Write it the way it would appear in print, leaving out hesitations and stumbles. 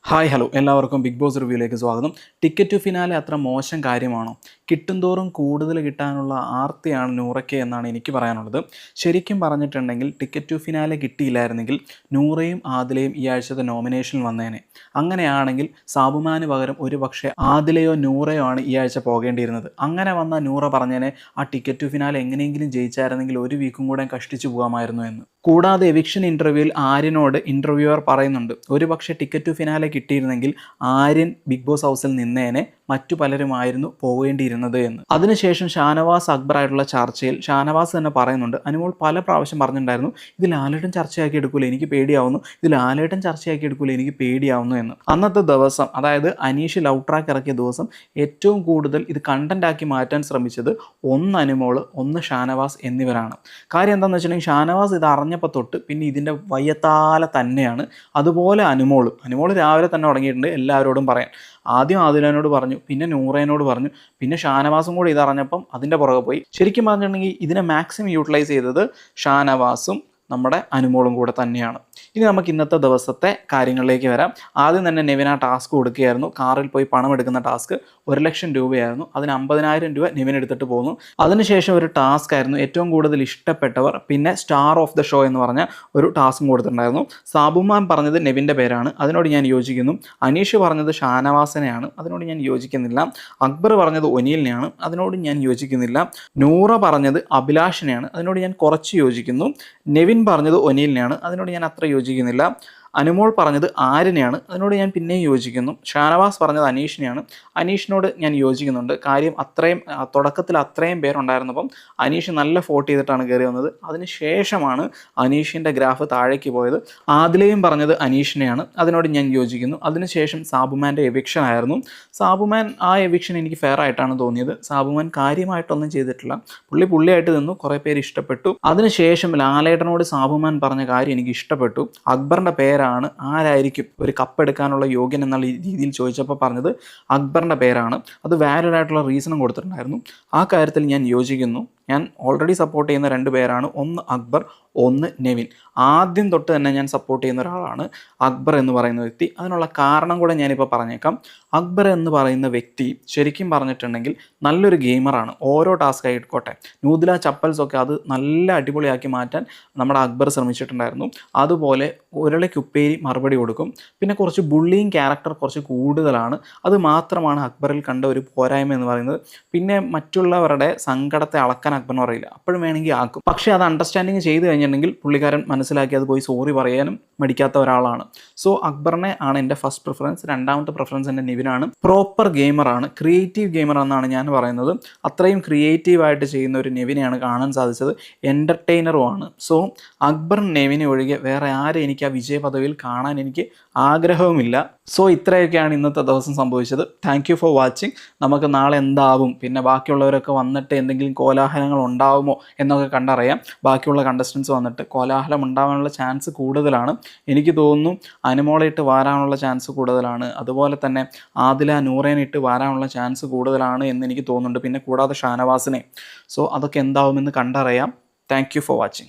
Hi hello എല്ലാവർക്കും big boss റിവ്യൂയിലേക്ക് സ്വാഗതം. ടിക്കറ്റ് ടു ഫിനാലെ അത്ര മോശം കാര്യമാണോ? കിട്ടുന്തോറും കൂടുതൽ കിട്ടാനുള്ള ആർത്തിയാണ് നൂറയ്ക്ക് എന്നാണ് എനിക്ക് പറയാനുള്ളത്. ശരിക്കും പറഞ്ഞിട്ടുണ്ടെങ്കിൽ ടിക്കറ്റ് ടു ഫിനാലെ കിട്ടിയില്ലായിരുന്നെങ്കിൽ നൂറയും ആദിലയും ഈ ആഴ്ചത്തെ നോമിനേഷനിൽ വന്നേനെ. അങ്ങനെയാണെങ്കിൽ സാബുമാന് പകരം ഒരു പക്ഷേ ആദിലയോ നൂറയോ ആണ് ഈ ആഴ്ച പോകേണ്ടിയിരുന്നത്. അങ്ങനെ വന്ന നൂറ പറഞ്ഞേനെ ആ ടിക്കറ്റ് ടു ഫിനാലെ എങ്ങനെയെങ്കിലും ജയിച്ചായിരുന്നെങ്കിൽ ഒരു വീക്കും കൂടെ കഷ്ടിച്ചു പോകാമായിരുന്നു എന്ന്. കൂടാതെ എവിക്ഷൻ ഇൻ്റർവ്യൂവിൽ ആര്യനോട് ഇൻ്റർവ്യൂവർ പറയുന്നുണ്ട്, ഒരു പക്ഷേ ടിക്കറ്റ് ടു ഫിനാലെ കിട്ടിയിരുന്നെങ്കിൽ ആര്യൻ ബിഗ് ബോസ് ഹൗസിൽ നിന്നേനെ, മറ്റു പലരുമായിരുന്നു പോകേണ്ടിയിരുന്നത് എന്ന്. അതിനുശേഷം ഷാനവാസ് അക്ബറായിട്ടുള്ള ചർച്ചയിൽ ഷാനവാസ് തന്നെ പറയുന്നുണ്ട്, അനുമോൾ പല പ്രാവശ്യം പറഞ്ഞിട്ടുണ്ടായിരുന്നു ഇത് ലാലേട്ടൻ ചർച്ചയാക്കി എടുക്കൂല എനിക്ക് പേടിയാവുന്നു, ഇത് ലാലേട്ടൻ ചർച്ചയാക്കി എടുക്കൂല എനിക്ക് പേടിയാവുന്നു എന്ന്. അന്നത്തെ ദിവസം, അതായത് അനീഷ് ലവ് ട്രാക്ക് ഇറക്കിയ ദിവസം, ഏറ്റവും കൂടുതൽ ഇത് കണ്ടന്റ് ആക്കി മാറ്റാൻ ശ്രമിച്ചത് ഒന്ന് അനുമോൾ, ഒന്ന് ഷാനവാസ് എന്നിവരാണ്. കാര്യം എന്താണെന്ന് വെച്ചിട്ടുണ്ടെങ്കിൽ ഷാനവാസ് ഇത് അറിഞ്ഞപ്പോൾ തൊട്ട് പിന്നെ ഇതിൻ്റെ വയ്യത്താല തന്നെയാണ്. അതുപോലെ അനുമോൾ രാവിലെ തന്നെ തുടങ്ങിയിട്ടുണ്ട് എല്ലാവരോടും പറയാൻ. ആദ്യം ആദിലനോട് പറഞ്ഞു, പിന്നെ നൂറേനോട് പറഞ്ഞു, പിന്നെ ഷാനവാസും കൂടി ഇതറിഞ്ഞപ്പം അതിൻ്റെ പുറകെ പോയി. ശരിക്കും പറഞ്ഞിട്ടുണ്ടെങ്കിൽ ഇതിനെ മാക്സിമം യൂട്ടിലൈസ് ചെയ്തത് ഷാനവാസും നമ്മുടെ അനുമോളും കൂടെ തന്നെയാണ്. ഇനി നമുക്ക് ഇന്നത്തെ ദിവസത്തെ കാര്യങ്ങളിലേക്ക് വരാം. ആദ്യം തന്നെ നെവിൻ ആ ടാസ്ക് കൊടുക്കുകയായിരുന്നു. കാറിൽ പോയി പണം എടുക്കുന്ന ടാസ്ക് 1,00,000 രൂപയായിരുന്നു. അതിന് 50,000 രൂപ നെവിൻ എടുത്തിട്ട് പോകുന്നു. അതിനുശേഷം ഒരു ടാസ്ക് ആയിരുന്നു ഏറ്റവും കൂടുതൽ ഇഷ്ടപ്പെട്ടവർ, പിന്നെ സ്റ്റാർ ഓഫ് ദ ഷോ എന്ന് പറഞ്ഞ ഒരു ടാസ്കും കൊടുത്തിട്ടുണ്ടായിരുന്നു. സാബുമാൻ പറഞ്ഞത് നെവിൻ്റെ പേരാണ്, അതിനോട് ഞാൻ യോജിക്കുന്നു. അനീഷ് പറഞ്ഞത് ഷാനവാസിനെയാണ്, അതിനോട് ഞാൻ യോജിക്കുന്നില്ല. അക്ബർ പറഞ്ഞത് ഒനീലിനെയാണ്, അതിനോട് ഞാൻ യോജിക്കുന്നില്ല. നൂറ പറഞ്ഞത് അഭിലാഷിനെയാണ്, അതിനോട് ഞാൻ കുറച്ച് യോജിക്കുന്നു. നെവിൻ പറഞ്ഞത് ഒനീലിനെയാണ്, അതിനോട് ഞാൻ അത്ര യോജിക്കുന്നില്ല. അനുമോൾ പറഞ്ഞത് ആര്യനെയാണ്, അതിനോട് ഞാൻ പിന്നെയും യോജിക്കുന്നു. ഷാനവാസ് പറഞ്ഞത് അനീഷിനെയാണ്, അനീഷിനോട് ഞാൻ യോജിക്കുന്നുണ്ട്. കാര്യം അത്രയും തുടക്കത്തിൽ അത്രയും പേരുണ്ടായിരുന്നപ്പം അനീഷ് നല്ല ഫോട്ട് ചെയ്തിട്ടാണ് കയറി വന്നത്. അതിന് ശേഷമാണ് അനീഷിൻ്റെ ഗ്രാഫ് താഴേക്ക് പോയത്. ആദിലയും പറഞ്ഞത് അനീഷിനെയാണ്, അതിനോട് ഞാൻ യോജിക്കുന്നു. അതിനുശേഷം സാബുമാൻ്റെ എവിക്ഷൻ ആയിരുന്നു. സാബുമാൻ ആ എവിക്ഷൻ എനിക്ക് ഫെയർ ആയിട്ടാണ് തോന്നിയത്. സാബുമാൻ കാര്യമായിട്ടൊന്നും ചെയ്തിട്ടില്ല, പുള്ളിയായിട്ട് നിന്നു, കുറേ പേര് ഇഷ്ടപ്പെട്ടു. അതിനുശേഷം ലാലേട്ടനോട് സാബുമാൻ പറഞ്ഞ കാര്യം എനിക്ക് ഇഷ്ടപ്പെട്ടു. അക്ബറിൻ്റെ പേരാണ്, ആരായിരിക്കും ഒരു കപ്പ് എടുക്കാനുള്ള യോഗ്യൻ എന്നുള്ള രീതിയിൽ ചോദിച്ചപ്പോൾ പറഞ്ഞത് അക്ബറിൻ്റെ പേരാണ്. അത് വാലിഡ് ആയിട്ടുള്ള റീസണും കൊടുത്തിട്ടുണ്ടായിരുന്നു. ആ കാര്യത്തിൽ ഞാൻ യോജിക്കുന്നു. ഞാൻ ഓൾറെഡി സപ്പോർട്ട് ചെയ്യുന്ന 2 പേരാണ്, ഒന്ന് അക്ബർ, ഒന്ന് നെവിൻ. ആദ്യം തൊട്ട് തന്നെ ഞാൻ സപ്പോർട്ട് ചെയ്യുന്ന ഒരാളാണ് അക്ബർ എന്ന് പറയുന്ന വ്യക്തി. അതിനുള്ള കാരണം കൂടെ ഞാനിപ്പോൾ പറഞ്ഞേക്കാം. അക്ബർ എന്ന് പറയുന്ന വ്യക്തി ശരിക്കും പറഞ്ഞിട്ടുണ്ടെങ്കിൽ നല്ലൊരു ഗെയിമറാണ്. ഓരോ ടാസ്ക് ആയിക്കോട്ടെ, നൂദില ചപ്പൽസൊക്കെ അത് നല്ല അടിപൊളിയാക്കി മാറ്റാൻ നമ്മുടെ അക്ബർ ശ്രമിച്ചിട്ടുണ്ടായിരുന്നു. അതുപോലെ ഉരുളയ്ക്കുപ്പേരി മറുപടി കൊടുക്കും. പിന്നെ കുറച്ച് ബുള്ളിങ് ക്യാരക്ടർ കുറച്ച് കൂടുതലാണ്. അത് മാത്രമാണ് അക്ബറിൽ കണ്ട ഒരു പോരായ്മ എന്ന് പറയുന്നത്. പിന്നെ മറ്റുള്ളവരുടെ സങ്കടത്തെ അളക്കാൻ അക്ബറിന് അറിയില്ല, അപ്പോഴും വേണമെങ്കിൽ ആക്കും. പക്ഷേ അത് അണ്ടർസ്റ്റാൻഡിങ് ചെയ്ത് കഴിഞ്ഞിട്ടുണ്ടെങ്കിൽ പുള്ളിക്കാരൻ മനസ്സിലാക്കി അത് പോയി സോറി പറയാനും മടിക്കാത്ത ഒരാളാണ്. സോ അക്ബറിനെ ആണ് എൻ്റെ ഫസ്റ്റ് പ്രിഫറൻസ്. രണ്ടാമത്തെ പ്രിഫറൻസ് എൻ്റെ നെവിനാണ്. പ്രോപ്പർ ഗെയിമറാണ്, ക്രിയേറ്റീവ് ഗെയിമർ എന്നാണ് ഞാൻ പറയുന്നത്. അത്രയും ക്രിയേറ്റീവായിട്ട് ചെയ്യുന്ന ഒരു നെവിനെയാണ് കാണാൻ സാധിച്ചത്. എൻ്റർടൈനറുമാണ്. സോ അക്ബർ നെവിനെ ഒഴികെ വേറെ ആരെ എനിക്ക് ആ വിജയ പദവിയിൽ കാണാൻ എനിക്ക് ആഗ്രഹവുമില്ല. സോ ഇത്രയൊക്കെയാണ് ഇന്നത്തെ ദിവസം സംഭവിച്ചത്. Thank you for watching. നമുക്ക് നാളെ എന്താവും, പിന്നെ ബാക്കിയുള്ളവരൊക്കെ വന്നിട്ട് എന്തെങ്കിലും കോലാഹലങ്ങൾ ഉണ്ടാവുമോ എന്നൊക്കെ കണ്ടറിയാം. ബാക്കിയുള്ള കണ്ടസ്റ്റൻസ് വന്നിട്ട് കോലാഹലം ഉണ്ടാവാനുള്ള ചാൻസ് കൂടുതലാണ്. എനിക്ക് തോന്നുന്നു അനുമോളയിട്ട് വാരാനുള്ള ചാൻസ് കൂടുതലാണ്. അതുപോലെ തന്നെ ആദില നൂറേനിട്ട് വാരാനുള്ള ചാൻസ് കൂടുതലാണ് എന്ന് എനിക്ക് തോന്നുന്നുണ്ട്. പിന്നെ കൂടാതെ ഷാനവാസിനെ. സോ അതൊക്കെ എന്താവുമെന്ന് കണ്ടറിയാം. Thank you for watching.